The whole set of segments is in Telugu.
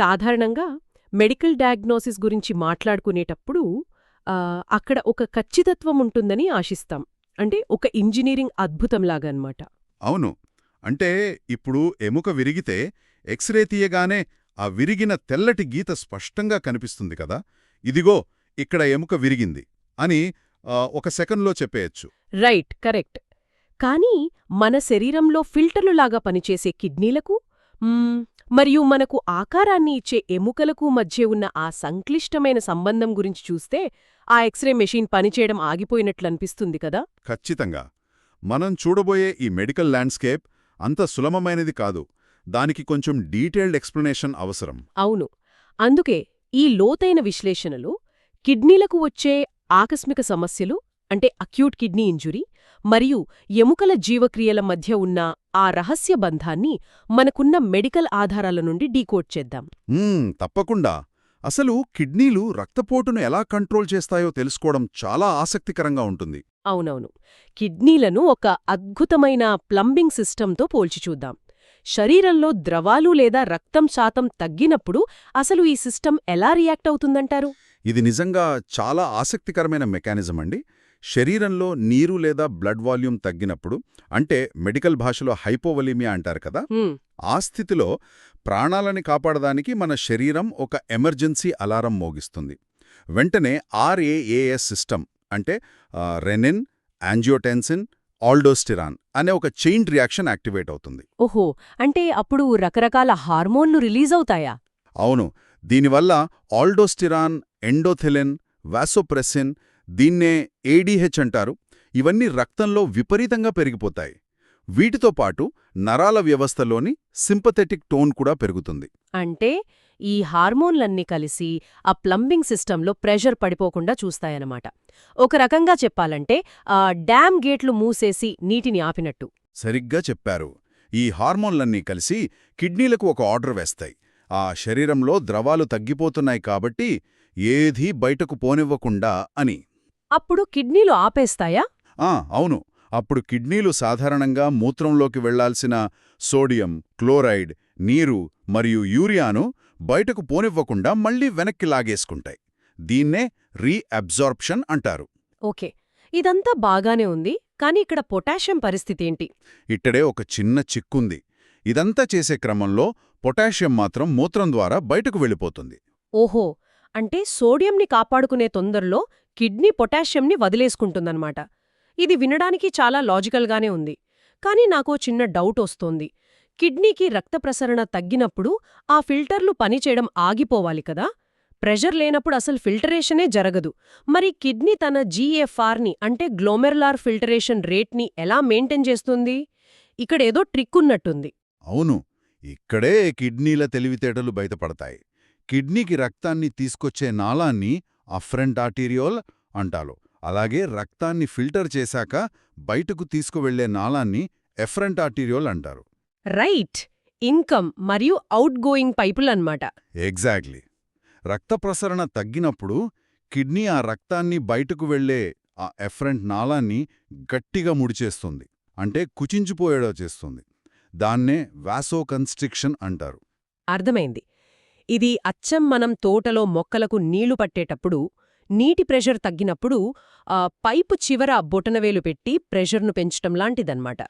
సాధారణంగా మెడికల్ డయాగ్నోసిస్ గురించి మాట్లాడుకునేటప్పుడు అక్కడ ఒక ఖచ్చితత్వం ఉంటుందని ఆశిస్తాం. అంటే ఒక ఇంజినీరింగ్ అద్భుతంలాగా అన్నమాట. అవును. అంటే ఇప్పుడు ఎముక విరిగితే ఎక్స్రే తీయగానే ఆ విరిగిన తెల్లటి గీత స్పష్టంగా కనిపిస్తుంది కదా, ఇదిగో ఇక్కడ ఎముక విరిగింది అని ఒక సెకన్లో చెప్పేయచ్చు. Right, correct. కానీ మన శరీరంలో ఫిల్టర్లులాగా పనిచేసే కిడ్నీలకు మరియు మనకు ఆకారాన్ని ఇచ్చే ఎముకలకు మధ్య ఉన్న ఆ సంక్లిష్టమైన సంబంధం గురించి చూస్తే ఆ ఎక్స్రే మెషీన్ పనిచేయడం ఆగిపోయినట్లనిపిస్తుంది కదా. ఖచ్చితంగా. మనం చూడబోయే ఈ మెడికల్ ల్యాండ్స్కేప్ అంత సులభమైనది కాదు. దానికి కొంచెం డీటెయిల్డ్ ఎక్స్ప్లెనేషన్ అవసరం. అవును. అందుకే ఈ లోతైన విశ్లేషణలు కిడ్నీలకు వచ్చే ఆకస్మిక సమస్యలు, అంటే అక్యూట్ కిడ్నీ ఇంజురీ, మరియు ఎముకల జీవక్రియల మధ్య ఉన్న ఆ రహస్య బంధాన్ని మనకున్న మెడికల్ ఆధారాల నుండి డీకోడ్ చేద్దాం. తప్పకుండా. అసలు కిడ్నీలు రక్తపోటును ఎలా కంట్రోల్ చేస్తాయో తెలుసుకోవడం చాలా ఆసక్తికరంగా ఉంటుంది. అవునవును. కిడ్నీలను ఒక అద్భుతమైన ప్లంబింగ్ సిస్టంతో పోల్చి చూద్దాం. శరీరంలో ద్రవాలు లేదా రక్తం శాతం తగ్గినప్పుడు అసలు ఈ సిస్టం ఎలా రియాక్ట్ అవుతుందంటారు? ఇది నిజంగా చాలా ఆసక్తికరమైన మెకానిజం అండి. శరీరంలో నీరు లేదా బ్లడ్ వాల్యూమ్ తగ్గినప్పుడు, అంటే మెడికల్ భాషలో హైపోవలీమియా అంటారు కదా, ఆ స్థితిలో ప్రాణాలని కాపాడడానికి మన శరీరం ఒక ఎమర్జెన్సీ అలారం మోగిస్తుంది. వెంటనే RAAS సిస్టమ్, అంటే రెనిన్, యాంజియోటెన్సిన్, ఆల్డోస్టిరాన్ అనే ఒక చైన్ రియాక్షన్ యాక్టివేట్ అవుతుంది. ఓహో, అంటే అప్పుడు రకరకాల హార్మోన్లు రిలీజ్ అవుతాయా? అవును. దీనివల్ల ఆల్డోస్టిరాన్, ఎండోథెలిన్, వాసోప్రెసిన్, దీన్నే ADH అంటారు, ఇవన్నీ రక్తంలో విపరీతంగా పెరిగిపోతాయి. వీటితో పాటు నరాల వ్యవస్థలోని సింపథెటిక్ టోన్ కూడా పెరుగుతుంది. అంటే ఈ హార్మోన్లన్నీ కలిసి ఆ ప్లంబింగ్ సిస్టంలో ప్రెషర్ పడిపోకుండా చూస్తాయన్నమాట. ఒక రకంగా చెప్పాలంటే డ్యామ్ గేట్లు మూసేసి నీటిని ఆపినట్టు. సరిగ్గా చెప్పారు. ఈ హార్మోన్లన్నీ కలిసి కిడ్నీలకు ఒక ఆర్డర్ వేస్తాయి. ఆ శరీరంలో ద్రవాలు తగ్గిపోతున్నాయి కాబట్టి ఏదీ బయటకు పోనివ్వకుండా అని. అప్పుడు కిడ్నీలు ఆపేస్తాయా? అవును. అప్పుడు కిడ్నీలు సాధారణంగా మూత్రంలోకి వెళ్లాల్సిన సోడియం, క్లోరైడ్, నీరు మరియు యూరియాను బయటకు పోనివ్వకుండా మళ్లీ వెనక్కి లాగేసుకుంటాయి. దీన్నే రీఅబ్జార్ప్షన్ అంటారు. ఓకే, ఇదంతా బాగానే ఉంది. కానీ ఇక్కడ పొటాషియం పరిస్థితేంటి? ఇక్కడే ఒక చిన్న చిక్కుంది. ఇదంతా చేసే క్రమంలో పొటాషియం మాత్రం మూత్రం ద్వారా బయటకు వెళ్ళిపోతుంది. ఓహో, అంటే సోడియంని కాపాడుకునే తొందరలో కిడ్నీ పొటాషియంని వదిలేసుకుంటుందన్నమాట. ఇది వినడానికి చాలా లాజికల్గానే ఉంది. కానీ నాకో చిన్న డౌట్ వస్తోంది. కిడ్నీకి రక్త ప్రసరణ తగ్గినప్పుడు ఆ ఫిల్టర్లు పనిచేయడం ఆగిపోవాలి కదా. ప్రెషర్ లేనప్పుడు అసలు ఫిల్టరేషనే జరగదు. మరి కిడ్నీ తన GFRని, అంటే గ్లోమెరులార్ ఫిల్టరేషన్ రేట్ని ఎలా మెయింటైన్ చేస్తుంది? ఇక్కడేదో ట్రిక్ ఉన్నట్టుంది. అవును. ఇక్కడే కిడ్నీల తెలివితేటలు బయటపడతాయి. కిడ్నీకి రక్తాన్ని తీసుకొచ్చే నాళాన్ని అఫ్రెంట్ ఆర్టీరియోల్ అంటారు. అలాగే రక్తాన్ని ఫిల్టర్ చేశాక బయటకు తీసుకువెళ్లే నాళాన్ని ఎఫరెంట్ ఆర్టీరియోల్ అంటారు. రైట్, ఇన్కమ్ మరియు అవుట్ గోయింగ్ పైపులన్నమాట. ఎగ్జాక్ట్లీ. రక్త ప్రసరణ తగ్గినప్పుడు కిడ్నీ ఆ రక్తాన్ని బయటకు వెళ్లే ఆ ఎఫరెంట్ నాళాన్ని గట్టిగా ముడిచేస్తుంది, అంటే కుచించిపోయేలా చేస్తుంది. దాన్నే వాసోకన్స్ట్రిక్షన్ అంటారు. అర్థమైంది. ఇది అచ్చం మనం తోటలో మొక్కలకు నీళ్లు పట్టేటప్పుడు నీటి ప్రెషర్ తగ్గినప్పుడు పైపు చివర బొటనవేలు పెట్టి ప్రెషర్ను పెంచటం లాంటిదన్నమాట.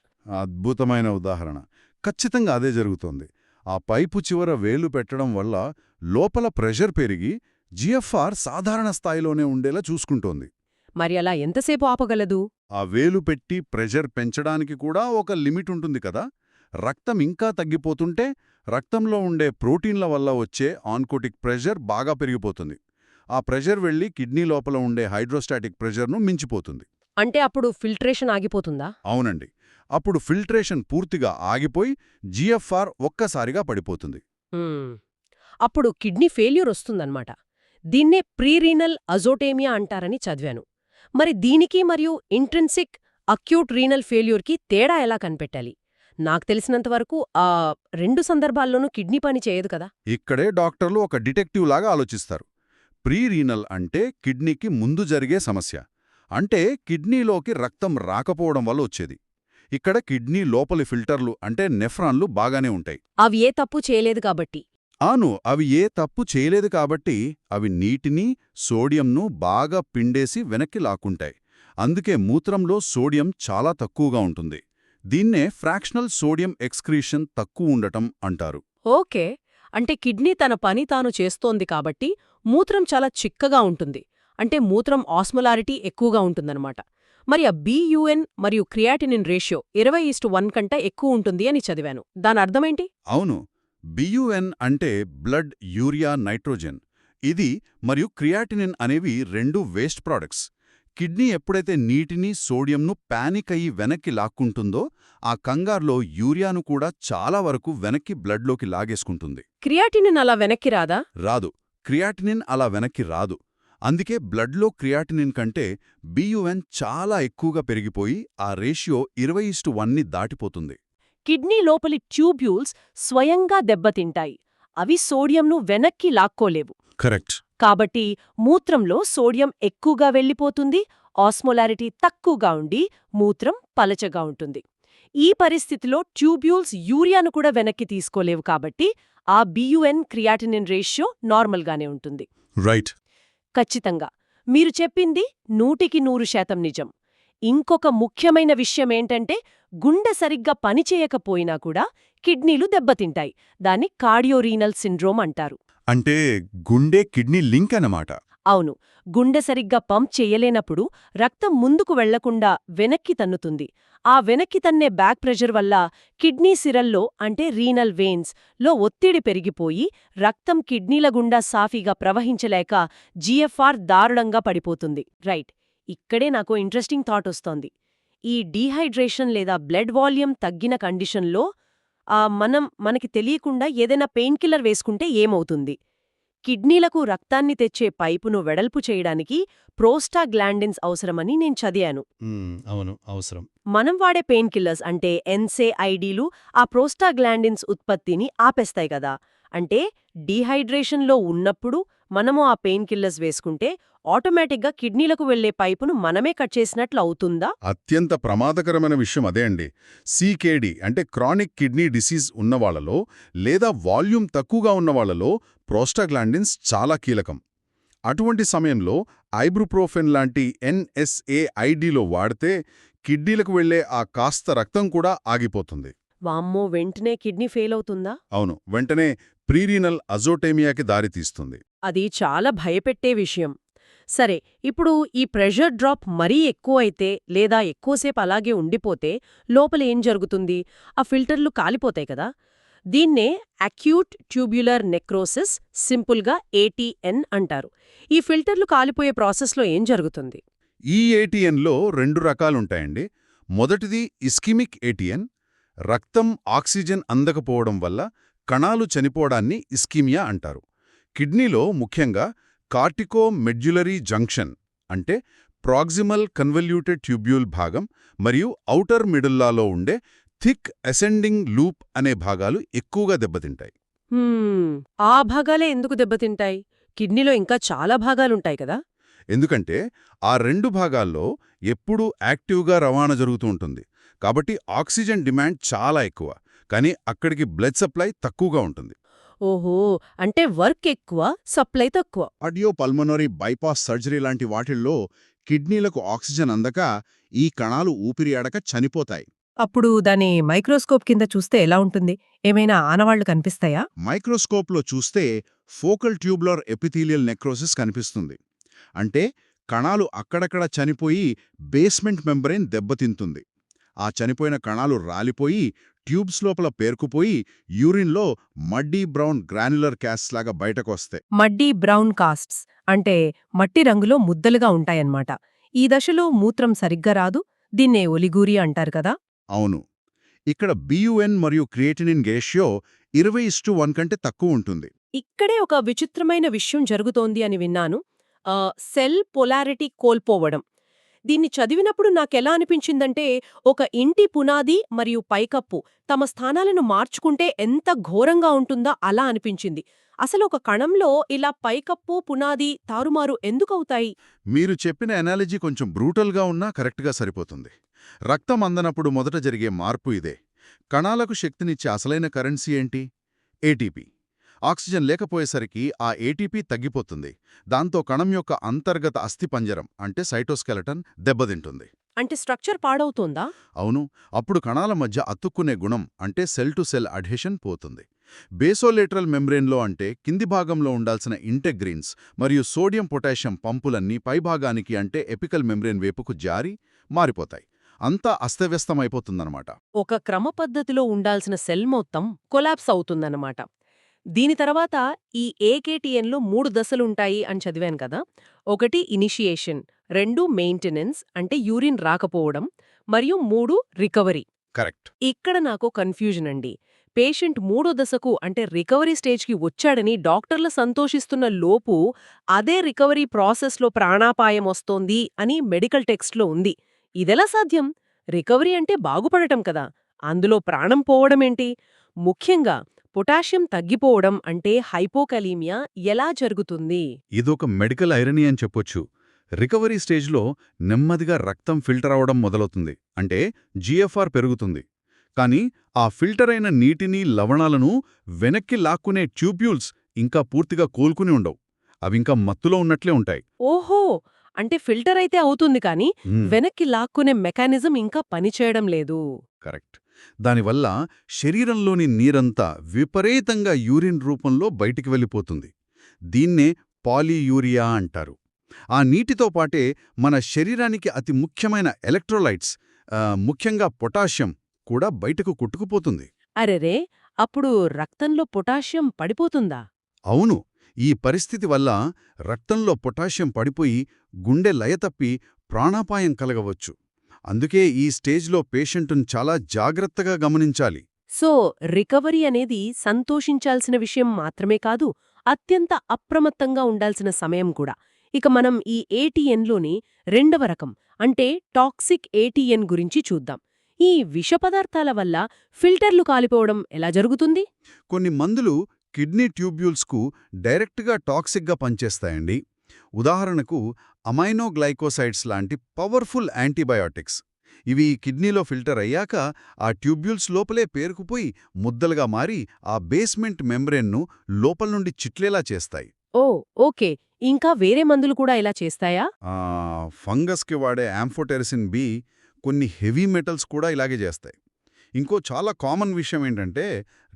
అద్భుతమైన ఉదాహరణ. ఖచ్చితంగా అదే జరుగుతోంది. ఆ పైపు చివర వేలు పెట్టడం వల్ల లోపల ప్రెషర్ పెరిగి GFR సాధారణ స్థాయిలోనే ఉండేలా చూసుకుంటోంది. మరి అలా ఎంతసేపు ఆపగలదు? ఆ వేలు పెట్టి ప్రెషర్ పెంచడానికి కూడా ఒక లిమిట్ ఉంటుంది కదా. రక్తం ఇంకా తగ్గిపోతుంటే రక్తంలో ఉండే ప్రోటీన్ల వల్ల వచ్చే ఆన్కోటిక్ ప్రెషర్ బాగా పెరిగిపోతుంది. ఆ ప్రెషర్ వెళ్లి కిడ్నీ లోపల ఉండే హైడ్రోస్టాటిక్ ప్రెషర్ను మించిపోతుంది. అంటే అప్పుడు ఫిల్టరేషన్ ఆగిపోతుందా? అవునండి. అప్పుడు ఫిల్టరేషన్ పూర్తిగా ఆగిపోయి GFR ఒక్కసారిగా పడిపోతుంది. అప్పుడు కిడ్నీ ఫెయిల్యూర్ వస్తుందన్నమాట. దీన్నే ప్రీరీనల్ అజోటేమియా అంటారని చదివాను. మరి దీనికి మరియు ఇంట్రిన్సిక్ అక్యూట్ రీనల్ ఫెయిల్యూర్కి తేడా ఎలా కనిపెట్టాలి? నాకు తెలిసినంతవరకు రెండు సందర్భాల్లోనూ కిడ్నీ పని చేయదు కదా. ఇక్కడే డాక్టర్లు ఒక డిటెక్టివ్ లాగా ఆలోచిస్తారు. ప్రీరీనల్ అంటే కిడ్నీకి ముందు జరిగే సమస్య, అంటే కిడ్నీలోకి రక్తం రాకపోవడం వల్ల వచ్చేది. ఇక్కడ కిడ్నీ లోపలి ఫిల్టర్లు, అంటే నెఫ్రాన్లు బాగానే ఉంటాయి. అవి ఏ తప్పు చేయలేదు కాబట్టి. అవి ఏ తప్పు చేయలేదు కాబట్టి అవి నీటిని సోడియంను బాగా పిండేసి వెనక్కి లాక్కుంటాయి. అందుకే మూత్రంలో సోడియం చాలా తక్కువగా ఉంటుంది. దీన్నే ఫ్రాక్షనల్ సోడియం ఎక్స్క్రీషన్ తక్కువ ఉండటం అంటారు. ఓకే, అంటే కిడ్నీ తన పని తాను చేస్తోంది కాబట్టి మూత్రం చాలా చిక్కగా ఉంటుంది. అంటే మూత్రం ఆస్మోలారిటీ ఎక్కువగా ఉంటుందన్నమాట. మరి ఆ BUN మరియు క్రియాటినిన్ రేషియో 20:1 కంటే ఎక్కువ ఉంటుంది అని చదివాను. దాని అర్థమేంటి? అవును, BUN అంటే బ్లడ్ యూరియా నైట్రోజన్. ఇది మరియు క్రియాటినిన్ అనేవి రెండు వేస్ట్ ప్రాడక్ట్స్. కిడ్నీ ఎప్పుడైతే నీటిని సోడియంను పానిక్ అయ్యి వెనక్కి లాక్కుంటుందో ఆ కంగారులో యూరియాను కూడా చాలా వరకు వెనక్కి బ్లడ్లోకి లాగేసుకుంటుంది. క్రియాటినిన్ అలా వెనక్కి రాదా? రాదు, క్రియాటినిన్ అలా వెనక్కి రాదు. అందుకే బ్లడ్లో క్రియాటినిన్ కంటే BUN చాలా ఎక్కువగా పెరిగిపోయి ఆ రేషియో 20:1ని దాటిపోతుంది. కిడ్నీ లోపలి ట్యూబ్యూల్స్ స్వయంగా దెబ్బతింటాయి. అవి సోడియంను వెనక్కి లాక్కోలేవు. కరెక్ట్. కాబట్టి మూత్రంలో సోడియం ఎక్కువగా వెళ్ళిపోతుంది, ఆస్మోలారిటీ తక్కువగా ఉండి మూత్రం పలచగా ఉంటుంది. ఈ పరిస్థితిలో ట్యూబ్యూల్స్ యూరియాను కూడా వెనక్కి తీసుకోలేవు కాబట్టి ఆ BUN క్రియాటినిన్ రేషియో నార్మల్గానే ఉంటుంది. రైట్. ఖచ్చితంగా మీరు చెప్పింది 100% నిజం. ఇంకొక ముఖ్యమైన విషయమేంటంటే గుండె సరిగ్గా పనిచేయకపోయినా కూడా కిడ్నీలు దెబ్బతింటాయి. దాన్ని కార్డియోరీనల్ సిండ్రోమ్ అంటారు. అంటే గుండె కిడ్నీ లింక్ అన్నమాట. అవును, గుండె సరిగ్గా పంప్ చెయ్యలేనప్పుడు రక్తం ముందుకు వెళ్లకుండా వెనక్కి తన్నుతుంది. ఆ వెనక్కి తన్నే బ్యాక్ ప్రెషర్ వల్ల కిడ్నీ సిరల్లో అంటే రీనల్ వెయిన్స్ లో ఒత్తిడి పెరిగిపోయి రక్తం కిడ్నీల గుండా సాఫీగా ప్రవహించలేక GFR దారుణంగా పడిపోతుంది. రైట్, ఇక్కడే నాకు ఇంట్రెస్టింగ్ థాట్ వస్తోంది. ఈ డీహైడ్రేషన్ లేదా బ్లడ్ వాల్యూమ్ తగ్గిన కండిషన్లో మనకి తెలియకుండా ఏదైనా పెయిన్ కిల్లర్ వేసుకుంటే ఏమవుతుంది? కిడ్నీలకు రక్తాన్ని తెచ్చే పైపును వెడల్పు చేయడానికి ప్రోస్టాగ్లాండిన్స్ అవసరమని నేను చదివాను. అవును, అవసరం. మనం వాడే పెయిన్ కిల్లర్స్ అంటే NSAIDలు ఆ ప్రోస్టాగ్లాండిన్స్ ఉత్పత్తిని ఆపేస్తాయి కదా. అంటే డీహైడ్రేషన్లో ఉన్నప్పుడు మనము ఆ పెయిన్ కిల్లర్స్ వేసుకుంటే ఆటోమేటిక్గా కిడ్నీలకు వెళ్లే పైపును మనమే కట్ చేసినట్లు అవుతుందా? అత్యంత ప్రమాదకరమైన విషయం అదే అండి. CKD అంటే క్రానిక్ కిడ్నీ డిసీజ్ ఉన్నవాళ్లలో లేదా వాల్యూమ్ తక్కువగా ఉన్నవాళ్లలో ప్రోస్టాగ్లాండిన్స్ చాలా కీలకం. అటువంటి సమయంలో ఐబ్రుప్రోఫెన్ లాంటి NSAIDలో వాడితే కిడ్నీలకు వెళ్లే ఆ కాస్త రక్తం కూడా ఆగిపోతుంది. వామ్మో, వెంటనే కిడ్నీ ఫెయిల్ అవుతుందా? అవును, వెంటనే ప్రీరీనల్ అజోటేమియాకి దారితీస్తుంది. అది చాలా భయపెట్టే విషయం. సరే, ఇప్పుడు ఈ ప్రెషర్ డ్రాప్ మరీ ఎక్కువైతే లేదా ఎక్కువసేపు అలాగే ఉండిపోతే లోపల ఏం జరుగుతుంది? ఆ ఫిల్టర్లు కాలిపోతాయి కదా. దీన్నే అక్యూట్ ట్యూబ్యులర్ నెక్రోసిస్, సింపుల్గా ATN అంటారు. ఈ ఫిల్టర్లు కాలిపోయే ప్రాసెస్లో ఏం జరుగుతుంది? ఈ ATNలో రెండు రకాలుంటాయండి. మొదటిది ఇస్కిమిక్ ATN. రక్తం ఆక్సిజన్ అందకపోవడం వల్ల కణాలు చనిపోవడాన్ని ఇస్కీమియా అంటారు. కిడ్నీలో ముఖ్యంగా కార్టికో మెడ్యులరీ జంక్షన్ అంటే ప్రాక్సిమల్ కన్వల్యూటెడ్ ట్యూబ్యూల్ భాగం మరియు ఔటర్ మిడుల్లాలో ఉండే థిక్ అసెండింగ్ లూప్ అనే భాగాలు ఎక్కువగా దెబ్బతింటాయి. ఆ భాగాలే ఎందుకు దెబ్బతింటాయి? కిడ్నీలో ఇంకా చాలా భాగాలుంటాయి కదా. ఎందుకంటే ఆ రెండు భాగాల్లో ఎప్పుడూ యాక్టివ్గా రవాణా జరుగుతూ ఉంటుంది. కాబట్టి ఆక్సిజన్ డిమాండ్ చాలా ఎక్కువ, కానీ అక్కడికి బ్లడ్ సప్లై తక్కువగా ఉంటుంది. ఓహో, అంటే వర్క్ ఎక్కువ, సప్లై తక్కువ. కార్డియోపల్మనరీ బైపాస్ సర్జరీ లాంటి వాటిల్లో కిడ్నీలకు ఆక్సిజన్ అందక ఈ కణాలు ఊపిరి ఆడక చనిపోతాయి. అప్పుడు దాని మైక్రోస్కోప్ కింద చూస్తే ఎలా ఉంటుంది? ఏమైనా ఆనవాళ్లు కనిపిస్తాయా? మైక్రోస్కోప్లో చూస్తే ఫోకల్ ట్యూబ్యులర్ ఎపిథీలియల్ నెక్రోసిస్ కనిపిస్తుంది. అంటే కణాలు అక్కడక్కడ చనిపోయి బేస్మెంట్ మెంబ్రెయిన్ దెబ్బతింటుంది. ఆ చనిపోయిన కణాలు రాలిపోయి ట్యూబ్స్ లోపల పేరుకుపోయి యూరిన్లో మడ్డీ బ్రౌన్ గ్రాన్యులర్ క్యాస్ట్స్ లాగా బయటకొస్తాయి. మడ్డీ బ్రౌన్ కాస్ట్స్ అంటే మట్టి రంగులో ముద్దలుగా ఉంటాయన్నమాట. ఈ దశలో మూత్రం సరిగ్గా రాదు. దీన్నే ఒలిగూరి అంటారు కదా. అవును, ఇక్కడ BUN మరియు క్రియేటినిన్ రేషియో 20:1 కంటే తక్కువ ఉంటుంది. ఇక్కడే ఒక విచిత్రమైన విషయం జరుగుతోంది అని విన్నాను. సెల్ పొలారిటీ కోల్పోవడం. దీన్ని చదివినప్పుడు నాకెలా అనిపించిందంటే ఒక ఇంటి పునాది మరియు పైకప్పు తమ స్థానాలను మార్చుకుంటే ఎంత ఘోరంగా ఉంటుందో అలా అనిపించింది. అసలు ఒక కణంలో ఇలా పైకప్పు పునాది తారుమారు ఎందుకవుతాయి? మీరు చెప్పిన ఎనాలజీ కొంచెం బ్రూటల్గా ఉన్నా కరెక్ట్గా సరిపోతుంది. రక్తం అందనప్పుడు మొదట జరిగే మార్పు ఇదే. కణాలకు శక్తినిచ్చే అసలైన కరెన్సీ ఏంటి? ATP. ఆక్సిజన్ లేకపోయేసరికి ఆ ఏటీపీ తగ్గిపోతుంది. దాంతో కణం యొక్క అంతర్గత అస్థిపంజరం అంటే సైటోస్కెలటన్ దెబ్బతింటుంది. అంటే స్ట్రక్చర్ పాడవుతోందా? అవును, అప్పుడు కణాల మధ్య అతుక్కునే గుణం అంటే సెల్ టు సెల్ అడ్హెషన్ పోతుంది. బేసోలేటరల్ మెంబ్రేన్లో అంటే కింది భాగంలో ఉండాల్సిన ఇంటెగ్రిన్స్ మరియు సోడియం పొటాషియం పంపులన్నీ పైభాగానికి అంటే ఎపికల్ మెంబ్రేన్ వైపుకు జారి మారిపోతాయి. అంతా అస్తవ్యస్తమైపోతుందన్నమాట. ఒక క్రమ పద్ధతిలో ఉండాల్సిన సెల్ మొత్తం కొలాప్స్ అవుతుందన్నమాట. దీని తర్వాత ఈ ఏకేటీఎన్లో 3 దశలుంటాయి అని చదివాను కదా. 1 ఇనిషియేషన్, 2 మెయింటెనెన్స్ అంటే యూరిన్ రాకపోవడం, మరియు 3 రికవరీ. కరెక్ట్. ఇక్కడ నాకు కన్ఫ్యూజన్ అండి. పేషెంట్ 3వ దశకు అంటే రికవరీ స్టేజ్కి వచ్చాడని డాక్టర్లు సంతోషిస్తున్న లోపు అదే రికవరీ ప్రాసెస్లో ప్రాణాపాయం వస్తోంది అని మెడికల్ టెక్స్ట్లో ఉంది. ఇదెలా సాధ్యం? రికవరీ అంటే బాగుపడటం కదా, అందులో ప్రాణం పోవడమేంటి? ముఖ్యంగా పొటాషియం తగ్గిపోవడం అంటే హైపోకలీమియా ఎలా జరుగుతుంది? ఇదొక మెడికల్ ఐరనీ అని చెప్పొచ్చు. రికవరీ స్టేజ్లో నెమ్మదిగా రక్తం ఫిల్టర్ అవడం మొదలవుతుంది, అంటే జీఎఫ్ఆర్ పెరుగుతుంది. కానీ ఆ ఫిల్టర్ అయిన నీటిని, లవణాలను వెనక్కి లాక్కునే ట్యూబ్యూల్స్ ఇంకా పూర్తిగా కోలుకుని ఉండవు. అవింకా మత్తులో ఉన్నట్లే ఉంటాయి. ఓహో, అంటే ఫిల్టర్ అయితే అవుతుంది కానీ వెనక్కి లాక్కునే మెకానిజం ఇంకా పనిచేయడం లేదు. కరెక్ట్. దానివల్ల శరీరంలోని నీరంతా విపరీతంగా యూరిన్ రూపంలో బయటికి వెళ్ళిపోతుంది. దీన్నే పాలీయూరియా అంటారు. ఆ నీటితో పాటే మన శరీరానికి అతి ముఖ్యమైన ఎలక్ట్రోలైట్స్, ముఖ్యంగా పొటాషియం కూడా బయటకు కొట్టుకుపోతుంది. అరెరే, అప్పుడు రక్తంలో పొటాషియం పడిపోతుందా? అవును, ఈ పరిస్థితి వల్ల రక్తంలో పొటాషియం పడిపోయి గుండె లయతప్పి ప్రాణాపాయం కలగవచ్చు. అందుకే ఈ స్టేజ్లో పేషెంటును చాలా జాగ్రత్తగా గమనించాలి. సో రికవరీ అనేది సంతోషించాల్సిన విషయం మాత్రమే కాదు, అత్యంత అప్రమత్తంగా ఉండాల్సిన సమయం కూడా. ఇక మనం ఈ ఏటీఎన్లోని 2వ రకం అంటే టాక్సిక్ ఏటీఎన్ గురించి చూద్దాం. ఈ విష పదార్థాల వల్ల ఫిల్టర్లు కాలిపోవడం ఎలా జరుగుతుంది? కొన్ని మందులు కిడ్నీ ట్యూబ్యూల్స్కు డైరెక్ట్గా టాక్సిక్గా పనిచేస్తాయండి. ఉదాహరణకు అమైనోగ్లైకోసైడ్స్ లాంటి పవర్ఫుల్ యాంటీబయాటిక్స్. ఇవి కిడ్నీలో ఫిల్టర్ అయ్యాక ఆ ట్యూబ్యూల్స్ లోపలే పేరుకుపోయి ముద్దలుగా మారి ఆ బేస్మెంట్ మెంబ్రేన్ను లోపల నుండి చిట్లేలా చేస్తాయి. ఓ, ఓకే. ఇంకా వేరే మందులు కూడా ఇలా చేస్తాయా? ఫంగస్కి వాడే యాంఫోటెరిసిన్ బి, కొన్ని హెవీ మెటల్స్ కూడా ఇలాగే చేస్తాయి. ఇంకో చాలా కామన్ విషయం ఏంటంటే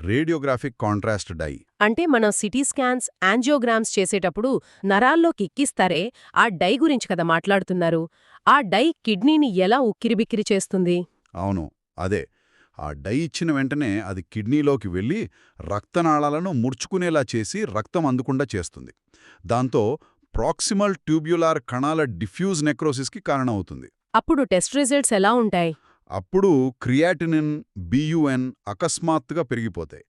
రేడియోగ్రాఫిక్ కాంట్రాస్ట్ డై. అంటే మనం సిటీ స్కాన్స్, యాంజియోగ్రామ్స్ చేసేటప్పుడు నరాల్లోకి ఎక్కిస్తారే, ఆ డై గురించి కదా మాట్లాడుతున్నారు. ఆ డై కిడ్నీని ఎలా ఉక్కిరిబిక్కిరి చేస్తుంది? అవును, అదే. ఆ డై ఇచ్చిన వెంటనే అది కిడ్నీలోకి వెళ్ళి రక్తనాళాలను ముడుచుకునేలా చేసి రక్తం అందకుండా చేస్తుంది. దాంతో ప్రాక్సిమల్ ట్యూబ్యులార్ కణాల డిఫ్యూజ్ నెక్రోసిస్కి కారణమవుతుంది. అప్పుడు టెస్ట్ రిజల్ట్స్ ఎలా ఉంటాయి? అప్పుడు క్రియాటినిన్, బియుఎన్ అకస్మాత్తుగా పెరిగిపోతాయి.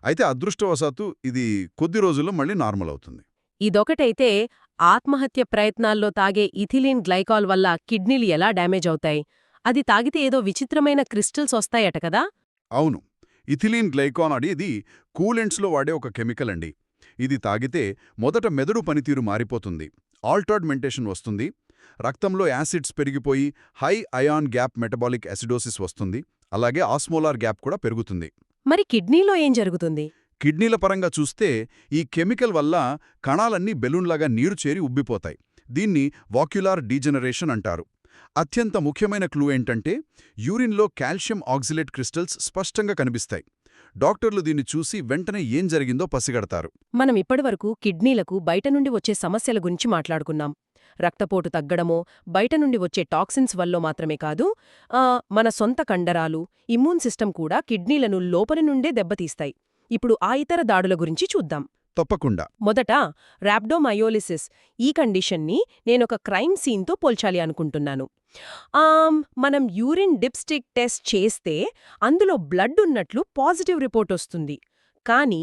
అయితే అదృష్టవశాత్తు ఇది కొద్ది రోజుల్లో మళ్ళీ నార్మల్ అవుతుంది. ఇదొకటైతే ఆత్మహత్య ప్రయత్నాల్లో తాగే ఇథిలీన్ గ్లైకాల్ వల్ల కిడ్నీలు ఎలా డ్యామేజ్ అవుతాయి? అది తాగితే ఏదో విచిత్రమైన క్రిస్టల్స్ వస్తాయట కదా? అవును, ఇథిలీన్ గ్లైకాన్ ఇది కూలెంట్స్లో వాడే ఒక కెమికల్ అండి. ఇది తాగితే మొదట మెదడు పనితీరు మారిపోతుంది, ఆల్టర్డ్ మెంటేషన్ వస్తుంది, రక్తంలో యాసిడ్స్ పెరిగిపోయి high anion gap metabolic acidosis వస్తుంది, అలాగే ఆస్మోలార్ గ్యాప్ కూడా పెరుగుతుంది. మరి కిడ్నీలో ఏం జరుగుతుంది? కిడ్నీల పరంగా చూస్తే ఈ కెమికల్ వల్ల కణాలన్నీ బెలూన్లాగా నీరు చేరి ఉబ్బిపోతాయి. దీన్ని వాక్యులార్ డీజనరేషన్ అంటారు. అత్యంత ముఖ్యమైన క్లూ ఏంటంటే యూరిన్లో కాల్షియం ఆక్సిలేట్ క్రిస్టల్స్ స్పష్టంగా కనిపిస్తాయి. డాక్టర్లు దీన్ని చూసి వెంటనే ఏం జరిగిందో పసిగడతారు. మనం ఇప్పటివరకు కిడ్నీలకు బయట నుండి వచ్చే సమస్యల గురించి మాట్లాడుకున్నాం. రక్తపోటు తగ్గడమో, బయట నుండి వచ్చే టాక్సిన్స్ వల్లో మాత్రమే కాదు, మన సొంత కండరాలు, ఇమ్యూన్ సిస్టమ్ కూడా కిడ్నీలను లోపలి నుండే దెబ్బతీస్తాయి. ఇప్పుడు ఆ ఇతర దాడుల గురించి చూద్దాం. తప్పకుండా. మొదట ర్యాబ్డోమయోలిసిస్. ఈ కండిషన్ని నేనొక క్రైమ్ సీన్తో పోల్చాలి అనుకుంటున్నాను. మనం యూరిన్ డిప్స్టిక్ టెస్ట్ చేస్తే అందులో బ్లడ్ ఉన్నట్లు పాజిటివ్ రిపోర్ట్ వస్తుంది. కానీ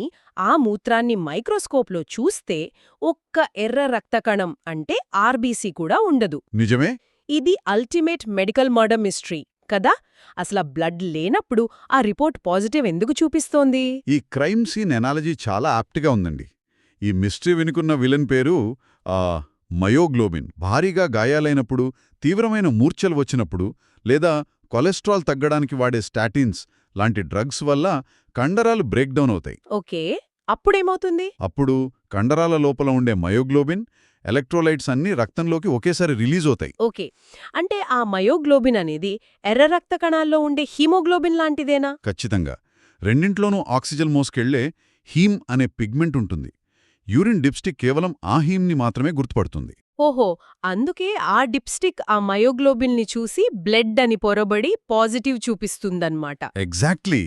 ఆ మూత్రాన్ని మైక్రోస్కోప్లో చూస్తే ఒక్క ఎర్ర రక్తకణం అంటే ఆర్బీసీ కూడా ఉండదు. నిజమే. ఇది అల్టిమేట్ మెడికల్ మర్డర్ మిస్టరీ కదా? అసలు బ్లడ్ లేనప్పుడు ఆ రిపోర్ట్ పాజిటివ్ ఎందుకు చూపిస్తోంది? ఈ క్రైమ్ సీన్ ఎనాలజీ చాలా యాప్ట్గా ఉందండి. ఈ మిస్టరీ వెనుకున్న విలన్ పేరు మయోగ్లోబిన్. భారీగా గాయాలైనప్పుడు, తీవ్రమైన మూర్ఛలు వచ్చినప్పుడు, లేదా కొలెస్ట్రాల్ తగ్గడానికి వాడే స్టాటిన్స్ లాంటి డ్రగ్స్ వల్ల కండరాలు బ్రేక్డౌన్ అవుతాయి. ఓకే. అప్పుడేమవుతుంది? అప్పుడు కండరాల లోపల ఉండే మయోగ్లోబిన్, ఎలక్ట్రోలైట్స్ అన్నీ రక్తంలోకి ఒకేసారి రిలీజ్ అవుతాయి. ఓకే. అంటే ఆ మయోగ్లోబిన్ అనేది ఎర్ర రక్త కణాల్లో ఉండే హీమోగ్లోబిన్ లాంటిదేనా? ఖచ్చితంగా. రెండింట్లోనూ ఆక్సిజన్ మోసుకెళ్లే హీమ్ అనే పిగ్మెంట్ ఉంటుంది. యూరిన్ డిప్స్టిక్ కేవలం ఆ హీమ్ని మాత్రమే గుర్తుపడుతుంది. ఓహో, అందుకే ఆ డిప్స్టిక్ ఆ మయోగ్లోబిన్ని చూసి బ్లడ్ అని పొరబడి పాజిటివ్ చూపిస్తుందన్నమాట. ఎగ్జాక్ట్లీ.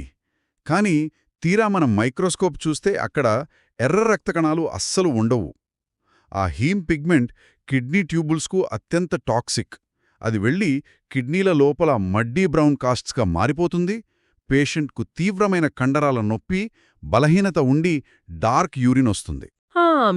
కానీ తీరా మనం మైక్రోస్కోప్ చూస్తే అక్కడ ఎర్ర రక్త కణాలు అస్సలు ఉండవు. ఆ హీమ్ పిగ్మెంట్ కిడ్నీ ట్యూబుల్స్కు అత్యంత టాక్సిక్. అది వెళ్ళి కిడ్నీల లోపల మడ్డీ బ్రౌన్ కాస్ట్స్గా మారిపోతుంది. పేషెంట్కు తీవ్రమైన కండరాల నొప్పి, బలహీనత ఉండి డార్క్ యూరిన్ వస్తుంది.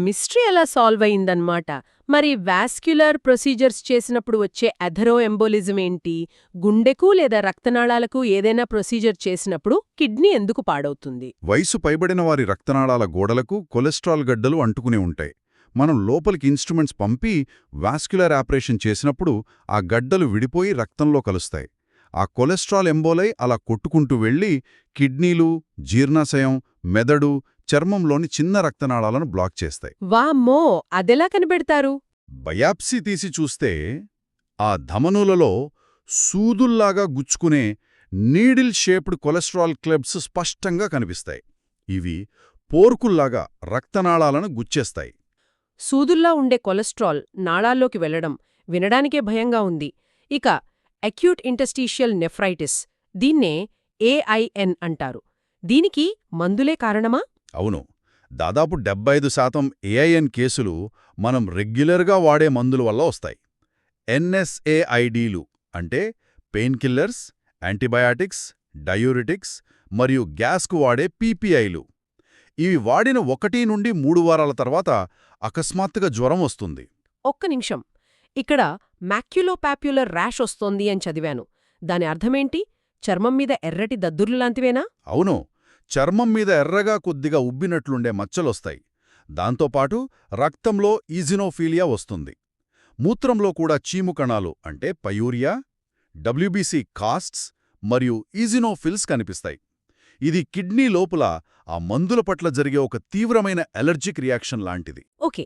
మిస్టరీ ఎలా సాల్వ్ అయిందన్నమాట. మరి వాస్క్యులర్ ప్రొసీజర్స్ చేసినప్పుడు వచ్చే అథెరో ఎంబోలిజం ఏంటి? గుండెకు లేదా రక్తనాళాలకు ఏదైనా ప్రొసీజర్ చేసినప్పుడు కిడ్నీ ఎందుకు పాడవుతుంది? వయసు పైబడిన వారి రక్తనాళాల గోడలకు కొలెస్ట్రాల్ గడ్డలు అంటుకునే ఉంటాయి. మనం లోపలికి ఇన్స్ట్రుమెంట్స్ పంపి వాస్క్యులర్ ఆపరేషన్ చేసినప్పుడు ఆ గడ్డలు విడిపోయి రక్తంలో కలుస్తాయి. ఆ కొలెస్ట్రాల్ ఎంబోలై అలా కొట్టుకుంటూ వెళ్ళి కిడ్నీలు, జీర్ణాశయం, మెదడు, చర్మంలోని చిన్న రక్తనాళాలను బ్లాక్ చేస్తాయి. వామ్మో, అదెలా కనిపెడతారు? బయాప్సీ తీసి చూస్తే ఆ ధమనులలో సూదుల్లాగా గుచ్చుకునే నీడిల్ షేప్డ్ కొలెస్ట్రాల్ క్లబ్స్ స్పష్టంగా కనిపిస్తాయి. ఇవి పోర్కుల్లాగా రక్తనాళాలను గుచ్చేస్తాయి. సూదుల్లా ఉండే కొలెస్ట్రాల్ నాళాల్లోకి వెళ్లడం వినడానికే భయంగా ఉంది. ఇక అక్యూట్ ఇంటస్టీషియల్ నెఫ్రైటిస్, దీన్నే ఏఐఎన్ అంటారు. దీనికి మందులే కారణమా? అవును, దాదాపు 75% ఏఐఎన్ కేసులు మనం రెగ్యులర్గా వాడే మందుల వల్ల వస్తాయి. ఎన్ఎస్ఏఐడీలు అంటే పెయిన్ కిల్లర్స్, యాంటీబయాటిక్స్, డయూరిటిక్స్ మరియు గ్యాస్కు వాడే పీపీఐలు. ఇవి వాడిన 1 నుండి 3 వారాల తర్వాత అకస్మాత్తుగా జ్వరం వస్తుంది. ఒక్క నిమిషం, ఇక్కడ మ్యాక్యులోపాప్యులర్ ర్యాష్ వస్తోంది అని చదివాను. దాని అర్థమేంటి? చర్మం మీద ఎర్రటి దద్దుర్లు లాంటివేనా? అవును, చర్మం మీద ఎర్రగా కొద్దిగా ఉబ్బినట్లుండే మచ్చలొస్తాయి. దాంతోపాటు రక్తంలో ఈజినోఫీలియా వస్తుంది. మూత్రంలో కూడా చీము కణాలు అంటే పయూరియా, డబ్ల్యూబీసీ కాస్ట్స్ మరియు ఈజినోఫిల్స్ కనిపిస్తాయి. ఇది కిడ్నీ లోపల ఆ మందుల పట్ల జరిగే ఒక తీవ్రమైన ఎలర్జిక్ రియాక్షన్ లాంటిది. ఓకే,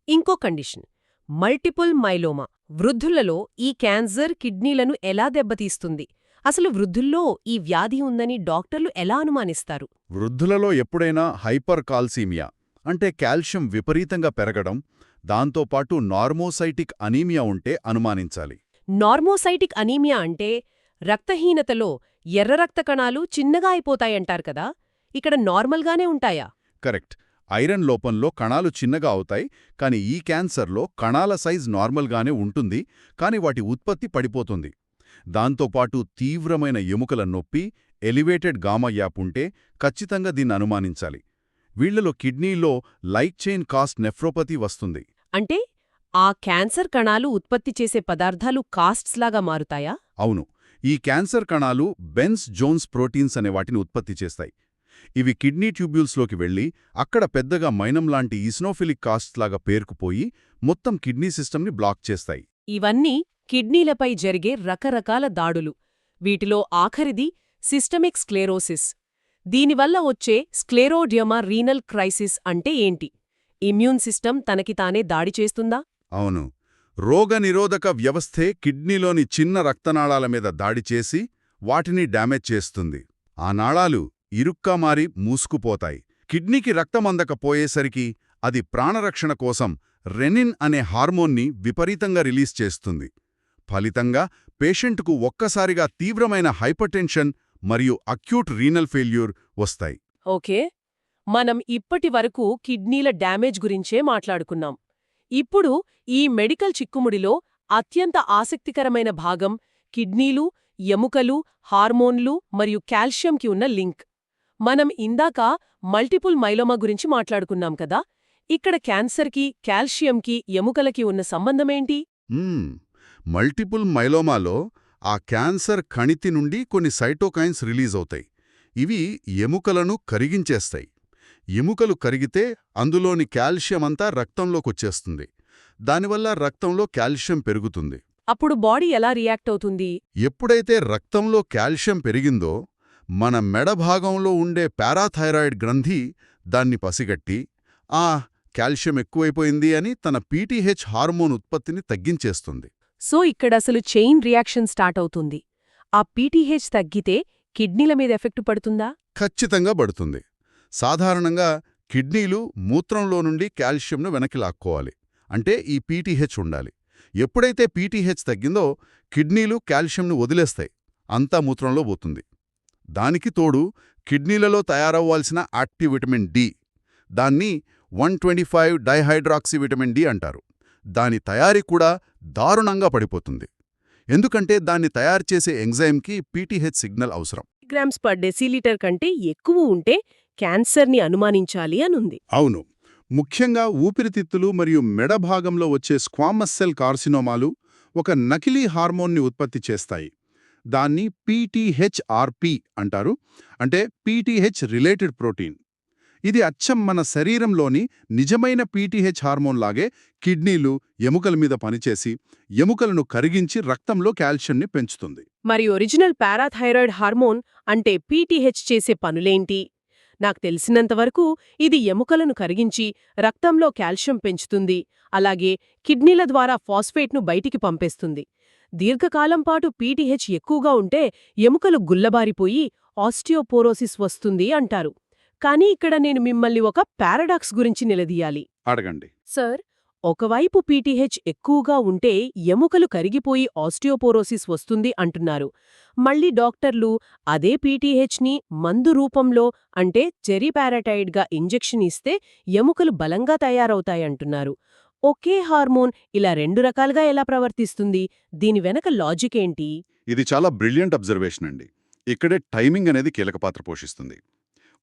ఇంకో కండిషన్, మల్టిపుల్ మైలోమా. వృద్ధులలో ఈ క్యాన్సర్ కిడ్నీలను ఎలా దెబ్బతీస్తుంది? అసలు వృద్ధుల్లో ఈ వ్యాధి ఉందని డాక్టర్లు ఎలా అనుమానిస్తారు? వృద్ధులలో ఎప్పుడైనా హైపర్ కాల్సీమియా అంటే కాల్షియం విపరీతంగా పెరగడం, దాంతోపాటు నార్మోసైటిక్ అనీమియా ఉంటే అనుమానించాలి. నార్మోసైటిక్ అనీమియా అంటే రక్తహీనతలో ఎర్ర రక్త కణాలు చిన్నగా అయిపోతాయంటారు కదా, ఇక్కడ నార్మల్గానే ఉంటాయా? కరెక్ట్. ఐరన్ లోపంలో కణాలు చిన్నగా అవుతాయి, కానీ ఈ క్యాన్సర్లో కణాల సైజ్ నార్మల్గానే ఉంటుంది, కానీ వాటి ఉత్పత్తి పడిపోతుంది. దాంతోపాటు తీవ్రమైన ఎముకల నొప్పి, ఎలివేటెడ్ గామా యాప్ ఉంటే ఖచ్చితంగా దీన్ని అనుమానించాలి. వీళ్లలో కిడ్నీలో లైట్ చైన్ కాస్ట్ నెఫ్రోపతి వస్తుంది. అంటే ఆ క్యాన్సర్ కణాలు ఉత్పత్తి చేసే పదార్థాలు కాస్ట్స్ లాగా మారుతాయా? అవును, ఈ క్యాన్సర్ కణాలు బెన్స్ జోన్స్ ప్రోటీన్స్ అనే వాటిని ఉత్పత్తి చేస్తాయి. ఇవి కిడ్నీ ట్యూబ్యూల్స్లోకి వెళ్లి అక్కడ పెద్దగా మైనం లాంటి ఈస్నోఫిలిక్ కాస్ట్స్ లాగా పేరుకుపోయి మొత్తం కిడ్నీ సిస్టమ్ని బ్లాక్ చేస్తాయి. ఇవన్నీ కిడ్నీలపై జరిగే రకరకాల దాడులు. వీటిలో ఆఖరిది సిస్టమిక్ స్క్లెరోసిస్. దీనివల్ల వచ్చే స్క్లెరోడియమా రీనల్ క్రైసిస్ అంటే ఏంటి? ఇమ్యూన్ సిస్టమ్ తనకి తానే దాడి చేస్తుందా? అవును, రోగనిరోధక వ్యవస్థే కిడ్నీలోని చిన్న రక్తనాళాల మీద దాడి చేసి వాటిని డ్యామేజ్ చేస్తుంది. ఆ నాళాలు ఇరుక్కా మారి మూసుకుపోతాయి. కిడ్నీకి రక్తమందకపోయేసరికి అది ప్రాణరక్షణ కోసం రెనిన్ అనే హార్మోన్ని విపరీతంగా రిలీజ్ చేస్తుంది. ఫలితంగా పేషెంటుకు ఒక్కసారిగా తీవ్రమైన హైపర్టెన్షన్ మరియు అక్యూట్ రీనల్ ఫెయిల్యూర్ వస్తాయి. ఓకే, మనం ఇప్పటి వరకు కిడ్నీల డ్యామేజ్ గురించే మాట్లాడుకున్నాం. ఇప్పుడు ఈ మెడికల్ చిక్కుముడిలో అత్యంత ఆసక్తికరమైన భాగం కిడ్నీలు, ఎముకలు, హార్మోన్లు మరియు కాల్షియంకి ఉన్న లింక్. మనం ఇందాక మల్టిపుల్ మైలోమా గురించి మాట్లాడుకున్నాం కదా, ఇక్కడ క్యాన్సర్కి, కాల్షియంకి, ఎముకలకి ఉన్న సంబంధమేంటి? మల్టిపుల్ మైలోమాలో ఆ క్యాన్సర్ కణితి నుండి కొన్ని సైటోకైన్స్ రిలీజ్ అవుతాయి. ఇవి ఎముకలను కరిగించేస్తాయి. ఎముకలు కరిగితే అందులోని కాల్షియం అంతా రక్తంలోకొచ్చేస్తుంది. దానివల్ల రక్తంలో కాల్షియం పెరుగుతుంది. అప్పుడు బాడీ ఎలా రియాక్ట్ అవుతుంది? ఎప్పుడైతే రక్తంలో కాల్షియం పెరిగిందో మన మెడ భాగంలో ఉండే పారాథైరాయిడ్ గ్రంథి దాన్ని పసిగట్టి కాల్షియం ఎక్కువైపోయింది అని తన పీటీహెచ్ హార్మోన్ ఉత్పత్తిని తగ్గించేస్తుంది. సో ఇక్కడసలు చైన్ రియాక్షన్ స్టార్ట్ అవుతుంది. ఆ పీటీహెచ్ తగ్గితే కిడ్నీల మీద ఎఫెక్టు పడుతుందా? ఖచ్చితంగా పడుతుంది. సాధారణంగా కిడ్నీలు మూత్రంలో నుండి కాల్షియంను వెనక్కి లాక్కోవాలి. అంటే ఈ పీటీహెచ్ ఉండాలి. ఎప్పుడైతే పీటీహెచ్ తగ్గిందో కిడ్నీలు కాల్షియంను వదిలేస్తాయి. అంతా మూత్రంలో పోతుంది. దానికి తోడు కిడ్నీలలో తయారవ్వాల్సిన యాక్టివ్ విటమిన్ డి, దాన్ని 125 డైహైడ్రాక్సీ విటమిన్ డి అంటారు. దాని తయారీ కూడా దారుణంగా పడిపోతుంది. ఎందుకంటే దాన్ని తయారు చేసే ఎంజైమ్కి పీటీహెచ్ సిగ్నల్ అవసరం. గ్రామ్స్ పర్ డెసిలీటర్ కంటే ఎక్కువ ఉంటే క్యాన్సర్ని అనుమానించాలి అనుంది. అవును. ముఖ్యంగా ఊపిరితిత్తులు మరియు మెడ భాగంలో వచ్చే స్క్వామస్ సెల్ కార్సినోమాలు ఒక నకిలీ హార్మోన్ని ఉత్పత్తి చేస్తాయి. దాన్ని పీటీహెచ్ఆర్పి అంటారు. అంటే పీటీహెచ్ రిలేటెడ్ ప్రోటీన్. ఇది అచ్చం మన శరీరంలోని నిజమైన పీటీహెచ్ హార్మోన్ లాగే కిడ్నీలు, ఎముకల మీద పనిచేసి ఎముకలను కరిగించి రక్తంలో కాల్షియంని పెంచుతుంది. మరి ఒరిజినల్ పారాథైరాయిడ్ హార్మోన్ అంటే పీటీహెచ్ చేసే పనులేంటి? నాకు తెలిసినంతవరకు ఇది ఎముకలను కరిగించి రక్తంలో కాల్షియం పెంచుతుంది, అలాగే కిడ్నీల ద్వారా ఫాస్ఫేట్ను బయటికి పంపేస్తుంది. దీర్ఘకాలం పాటు పీటీహెచ్ ఎక్కువగా ఉంటే ఎముకలు గుల్లబారిపోయి ఆస్టియోపోరోసిస్ వస్తుంది అంటారు. కానీ ఇక్కడ నేను మిమ్మల్ని ఒక పారాడాక్స్ గురించి నిలదీయాలి. అడగండి. సార్, ఒకవైపు పీటీహెచ్ ఎక్కువగా ఉంటే ఎముకలు కరిగిపోయి ఆస్టియోపోరోసిస్ వస్తుంది అంటున్నారు. మళ్ళీ డాక్టర్లు అదే పీటీహెచ్ని మందు రూపంలో అంటే చెరిపారాటైడ్గా ఇంజెక్షన్ ఇస్తే ఎముకలు బలంగా తయారవుతాయంటున్నారు. ఒకే హార్మోన్ ఇలా రెండు రకాలుగా ఎలా ప్రవర్తిస్తుంది? దీని వెనక లాజిక్ ఏంటి? ఇది చాలా బ్రిలియంట్ అబ్జర్వేషన్ అండి. ఇక్కడే టైమింగ్ అనేది కీలక పాత్ర పోషిస్తుంది.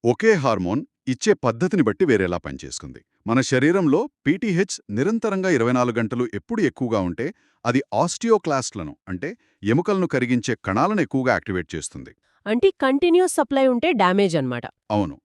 ఒకే హార్మోన్ ఇచ్చే పద్ధతిని బట్టి వేరేలా పనిచేస్తుంది. మన శరీరంలో పీటీహెచ్ నిరంతరంగా 24 గంటలు ఎప్పుడు ఎక్కువగా ఉంటే అది ఆస్టియోక్లాస్ట్లను అంటే ఎముకలను కరిగించే కణాలను ఎక్కువగా యాక్టివేట్ చేస్తుంది. అంటే కంటిన్యూస్ సప్లై ఉంటే డ్యామేజ్ అన్నమాట. అవును.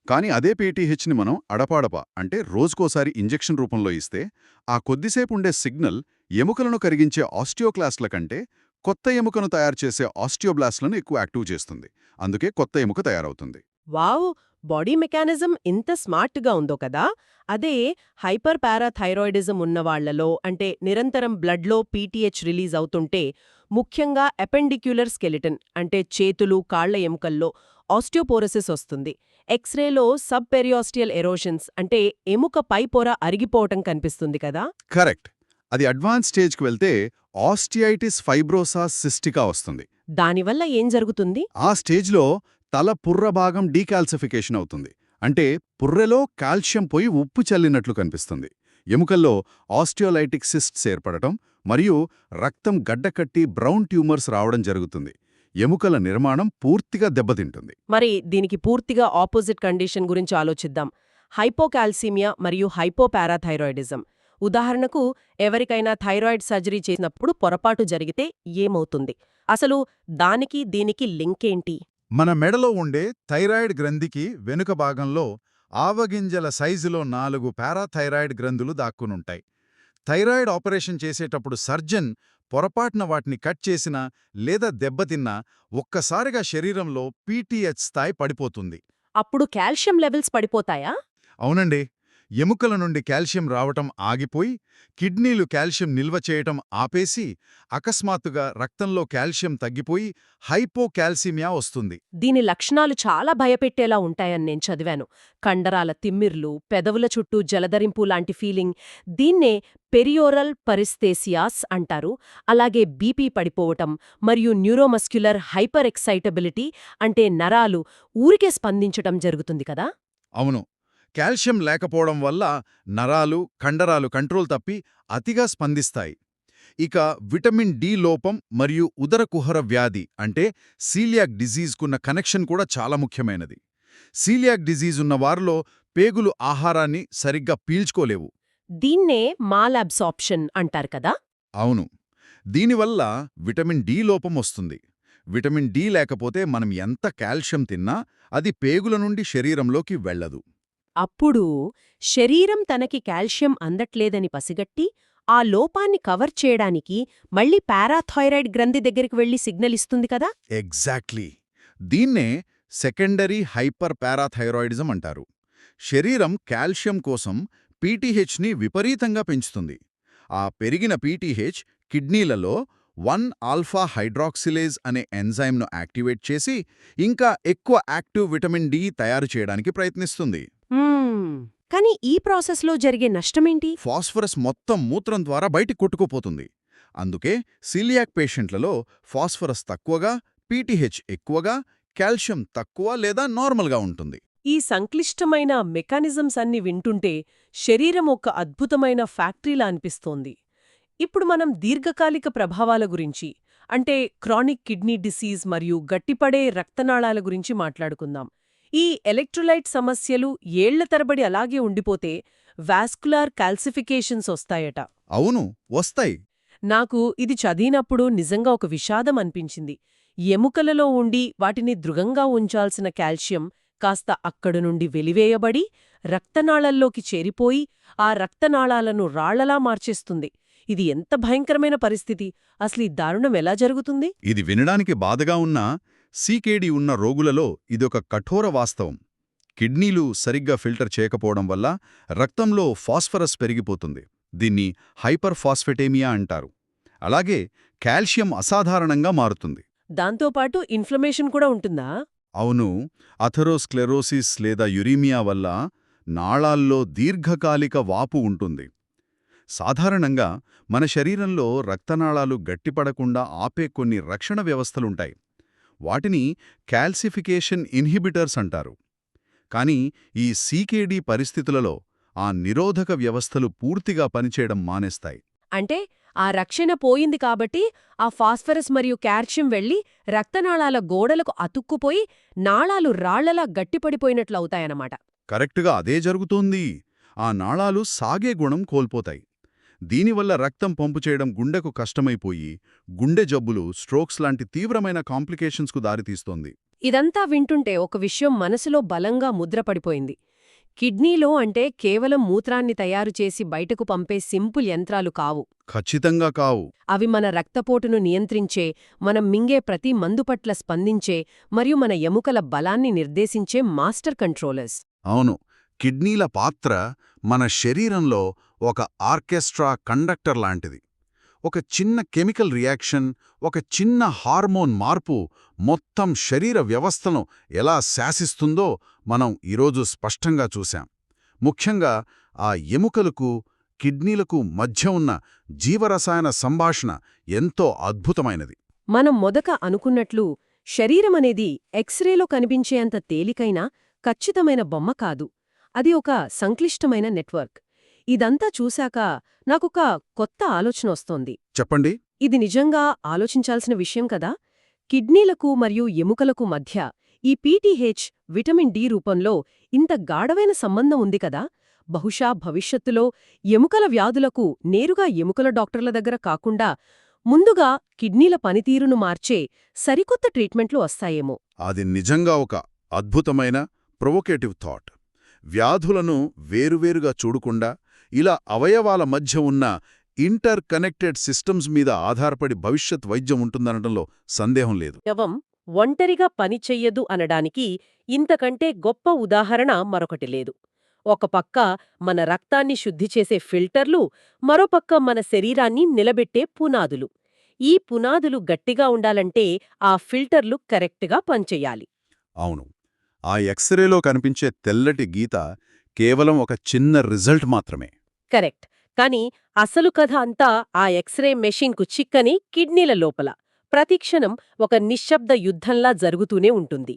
కానీ అదే పీటీహెచ్ని మనం అడపాడపా అంటే రోజుకోసారి ఇంజెక్షన్ రూపంలో ఇస్తే ఆ కొద్దిసేపు ఉండే సిగ్నల్ ఎముకలను కరిగించే ఆస్టియోక్లాస్ట్ల కంటే కొత్త ఎముకను తయారు చేసే ఆస్టియోబ్లాస్ట్లను ఎక్కువ యాక్టివ్ చేస్తుంది. అందుకే కొత్త ఎముక తయారవుతుంది. వావ్! బాడీ మెకానిజం ఎంత స్మార్ట్గా ఉందో కదా! అదే హైపర్ పారాథైరాయిడిజం ఉన్నవాళ్లలో అంటే నిరంతరం బ్లడ్లో పీటీహెచ్ రిలీజ్ అవుతుంటే, ముఖ్యంగా ఎపెండిక్యులర్ స్కెలిటన్ అంటే చేతులు, కాళ్ల ఎముకల్లో ఆస్టియోపోరోసిస్ వస్తుంది. ఎక్స్రేలో సబ్ పెరియాస్టియల్ ఎరోషన్స్ అంటే ఎముక పై పొర అరిగిపోవటం కనిపిస్తుంది కదా! కరెక్ట్. అది అడ్వాన్స్ స్టేజ్కి వెళ్తే ఆస్టియైటిస్ ఫైబ్రోసా సిస్టికా వస్తుంది. దానివల్ల ఏం జరుగుతుంది? ఆ స్టేజ్లో తల పుర్ర భాగం డీకాల్సిఫికేషన్ అవుతుంది. అంటే పుర్రెలో కాల్షియం పోయి ఉప్పు చల్లినట్లు కనిపిస్తుంది. ఎముకల్లో ఆస్టియోలైటిక్ సిస్ట్స్ ఏర్పడటం మరియు రక్తం గడ్డకట్టి బ్రౌన్ ట్యూమర్స్ రావడం జరుగుతుంది. ఎముకల నిర్మాణం పూర్తిగా దెబ్బతింటుంది. మరి దీనికి పూర్తిగా ఆపోజిట్ కండిషన్ గురించి ఆలోచిద్దాం. హైపోకాల్సీమియా మరియు హైపోపారాథైరాయిడిజం. ఉదాహరణకు ఎవరికైనా థైరాయిడ్ సర్జరీ చేసినప్పుడు పొరపాటు జరిగితే ఏమవుతుంది? అసలు దానికి దీనికి లింక్ ఏంటి? మన మెడలో ఉండే థైరాయిడ్ గ్రంథికి వెనుక భాగంలో ఆవగింజల సైజులో 4 పారాథైరాయిడ్ గ్రంథులు దాక్కునుంటాయి. థైరాయిడ్ ఆపరేషన్ చేసేటప్పుడు సర్జన్ పొరపాటున వాటిని కట్ చేసినా లేదా దెబ్బతిన్నా ఒక్కసారిగా శరీరంలో పీటీహెచ్ స్థాయి పడిపోతుంది. అప్పుడు కాల్షియం లెవెల్స్ పడిపోతాయా? అవునండి. ఎముకల నుండి కాల్షియం రావటం ఆగిపోయి కిడ్నీలు కాల్షియం నిల్వ చేయటం ఆపేసి అకస్మాత్తుగా రక్తంలో కాల్షియం తగ్గిపోయి హైపోకాల్సీమియా వస్తుంది. దీని లక్షణాలు చాలా భయపెట్టేలా ఉంటాయని నేను చదివాను. కండరాల తిమ్మిర్లు, పెదవుల చుట్టూ జలధరింపు లాంటి ఫీలింగ్. దీన్నే పెరియోరల్ పరిస్థేసియాస్ అంటారు. అలాగే బీపీ పడిపోవటం మరియు న్యూరోమస్క్యులర్ హైపర్ ఎక్సైటబిలిటీ అంటే నరాలు ఊరికే స్పందించటం జరుగుతుంది కదా! అవును. కాల్షియం లేకపోవడం వల్ల నరాలు, కండరాలు కంట్రోల్ తప్పి అతిగా స్పందిస్తాయి. ఇక విటమిన్ డి లోపం మరియు ఉదర కుహర వ్యాధి అంటే సీలియాక్ డిజీజ్కున్న కనెక్షన్ కూడా చాలా ముఖ్యమైనది. సీలియాక్ డిజీజ్ ఉన్న వారిలో పేగులు ఆహారాన్ని సరిగ్గా పీల్చుకోలేవు. దీన్నే మాల్అబ్సార్ప్షన్ అంటారు కదా! అవును. దీనివల్ల విటమిన్ డి లోపం వస్తుంది. విటమిన్ డి లేకపోతే మనం ఎంత కాల్షియం తిన్నా అది పేగుల నుండి శరీరంలోకి వెళ్ళదు. అప్పుడు శరీరం తనకి కాల్షియం అందట్లేదని పసిగట్టి ఆ లోపాన్ని కవర్ చేయడానికి మళ్ళీ పారాథైరాయిడ్ గ్రంథి దగ్గరికి వెళ్లి సిగ్నల్ ఇస్తుంది కదా! ఎగ్జాక్ట్లీ. దీన్నే సెకండరీ హైపర్ పారాథైరాయిడిజం అంటారు. శరీరం కాల్షియం కోసం పీటీహెచ్ని విపరీతంగా పెంచుతుంది. ఆ పెరిగిన పీటీహెచ్ కిడ్నీలలో 1-ఆల్ఫా హైడ్రాక్సిలేజ్ అనే ఎంజైమ్ను యాక్టివేట్ చేసి ఇంకా ఎక్కువ యాక్టివ్ విటమిన్ డి తయారు చేయడానికి ప్రయత్నిస్తుంది. కానీ ఈ ప్రాసెస్లో జరిగే నష్టమేంటి? ఫాస్ఫరస్ మొత్తం మూత్రం ద్వారా బయటికి కొట్టుకుపోతుంది. అందుకే సిలియాక్ పేషెంట్లలో ఫాస్ఫరస్ తక్కువగా, పీటీహెచ్ ఎక్కువగా, కాల్షియం తక్కువ లేదా నార్మల్గా ఉంటుంది. ఈ సంక్లిష్టమైన మెకానిజమ్స్ అన్ని వింటుంటే శరీరం ఒక అద్భుతమైన ఫ్యాక్టరీలా అనిపిస్తోంది. ఇప్పుడు మనం దీర్ఘకాలిక ప్రభావాల గురించి, అంటే క్రానిక్ కిడ్నీ డిసీజ్ మరియు గట్టిపడే రక్తనాళాల గురించి మాట్లాడుకుందాం. ఈ ఎలక్ట్రోలైట్ సమస్యలు ఏళ్ల తరబడి అలాగే ఉండిపోతే వాస్కులార్ కాల్సిఫికేషన్స్ వస్తాయట. అవును, వస్తాయి. నాకు ఇది చదివినప్పుడు నిజంగా ఒక విషాదం అనిపించింది. ఎముకలలో ఉండి వాటిని దృఢంగా ఉంచాల్సిన కాల్షియం కాస్త అక్కడి నుండి వెలివేయబడి రక్తనాళాల్లోకి చేరిపోయి ఆ రక్తనాళాలను రాళ్లలా మార్చేస్తుంది. ఇది ఎంత భయంకరమైన పరిస్థితి! అసలు ఈ దారుణం ఎలా జరుగుతుంది? ఇది వినడానికి బాధగా ఉన్నా సీకేడీ ఉన్న రోగులలో ఇదొక కఠోర వాస్తవం. కిడ్నీలు సరిగ్గా ఫిల్టర్ చేయకపోవడం వల్ల రక్తంలో ఫాస్ఫరస్ పెరిగిపోతుంది. దీన్ని హైపర్ ఫాస్ఫెటేమియా అంటారు. అలాగే కాల్షియం అసాధారణంగా మారుతుంది. దాంతోపాటు ఇన్ఫ్లమేషన్ కూడా ఉంటుందా? అవును, అథెరోస్క్లెరోసిస్ లేదా యురీమియా వల్ల నాళాల్లో దీర్ఘకాలిక వాపు ఉంటుంది. సాధారణంగా మన శరీరంలో రక్తనాళాలు గట్టిపడకుండా ఆపే కొన్ని రక్షణ వ్యవస్థలుంటాయి. వాటిని కాల్సిఫికేషన్ ఇన్హిబిటర్స్ అంటారు. కానీ ఈ సీకేడీ పరిస్థితులలో ఆ నిరోధక వ్యవస్థలు పూర్తిగా పనిచేయడం మానేస్తాయి. అంటే ఆ రక్షణ పోయింది కాబట్టి ఆ ఫాస్ఫరస్ మరియు కాల్షియం వెళ్లి రక్తనాళాల గోడలకు అతుక్కుపోయి నాళాలు రాళ్లలా గట్టిపడిపోయినట్లవుతాయన్నమాట. కరెక్టుగా అదే జరుగుతోంది. ఆ నాళాలు సాగే గుణం కోల్పోతాయి. దీనివల్ల రక్తం పంపు చేయడం గుండెకు కష్టమైపోయి గుండె జబ్బులు, స్ట్రోక్స్ లాంటి తీవ్రమైన కాంప్లికేషన్స్కు దారితీస్తోంది. ఇదంతా వింటుంటే ఒక విషయం మనసులో బలంగా ముద్రపడిపోయింది. కిడ్నీలో అంటే కేవలం మూత్రాన్ని తయారు చేసి బయటకు పంపే సింపుల్ యంత్రాలు కావు. ఖచ్చితంగా కావు. అవి మన రక్తపోటును నియంత్రించే, మనం మింగే ప్రతి మందు పట్ల స్పందించే మరియు మన ఎముకల బలాన్ని నిర్దేశించే మాస్టర్ కంట్రోలర్స్. అవును, కిడ్నీల పాత్ర మన శరీరంలో ఒక ఆర్కెస్ట్రా కండక్టర్ లాంటిది. ఒక చిన్న కెమికల్ రియాక్షన్, ఒక చిన్న హార్మోన్ మార్పు మొత్తం శరీర వ్యవస్థను ఎలా శాసిస్తుందో మనం ఈరోజు స్పష్టంగా చూశాం. ముఖ్యంగా ఆ ఎముకలకు, కిడ్నీలకు మధ్య ఉన్న జీవరసాయన సంభాషణ ఎంతో అద్భుతమైనది. మనం మొదట అనుకున్నట్లు శరీరమనేది ఎక్స్రేలో కనిపించేంత తేలికైన, ఖచ్చితమైన బొమ్మ కాదు. అది ఒక సంక్లిష్టమైన నెట్వర్క్. ఇదంతా చూశాక నాకొక కొత్త ఆలోచన వస్తోంది. చెప్పండి. ఇది నిజంగా ఆలోచించాల్సిన విషయం కదా. కిడ్నీలకు మరియు ఎముకలకు మధ్య ఈ పీటీహెచ్, విటమిన్ డి రూపంలో ఇంత గాఢమైన సంబంధం ఉంది కదా. బహుశా భవిష్యత్తులో ఎముకల వ్యాధులకు నేరుగా ఎముకల డాక్టర్ల దగ్గర కాకుండా ముందుగా కిడ్నీల పనితీరును మార్చే సరికొత్త ట్రీట్మెంట్లు వస్తాయేమో. అది నిజంగా ఒక అద్భుతమైన ప్రొవోకేటివ్ థాట్. వ్యాధులను వేరువేరుగా చూడకుండా ఇలా అవయవాల మధ్య ఉన్న ఇంటర్ కనెక్టెడ్ సిస్టమ్స్ మీద ఆధారపడి భవిష్యత్ వైద్యం ఉంటుందనడంలో సందేహం లేదు. శవం ఒంటరిగా పనిచెయ్యదు అనడానికి ఇంతకంటే గొప్ప ఉదాహరణ మరొకటి లేదు. ఒక పక్క మన రక్తాన్ని శుద్ధి చేసే ఫిల్టర్లు, మరోపక్క మన శరీరాన్ని నిలబెట్టే పునాదులు. ఈ పునాదులు గట్టిగా ఉండాలంటే ఆ ఫిల్టర్లు కరెక్ట్గా పనిచెయ్యాలి. అవును, ఆ ఎక్స్రేలో కనిపించే తెల్లటి గీత కేవలం ఒక చిన్న రిజల్ట్ మాత్రమే. కరెక్ట్. కాని అసలు కథ అంతా ఆ ఎక్స్రే మెషిన్కు చిక్కని కిడ్నీల లోపల ప్రతిక్షణం ఒక నిశ్శబ్ద యుద్ధంలా జరుగుతూనే ఉంటుంది.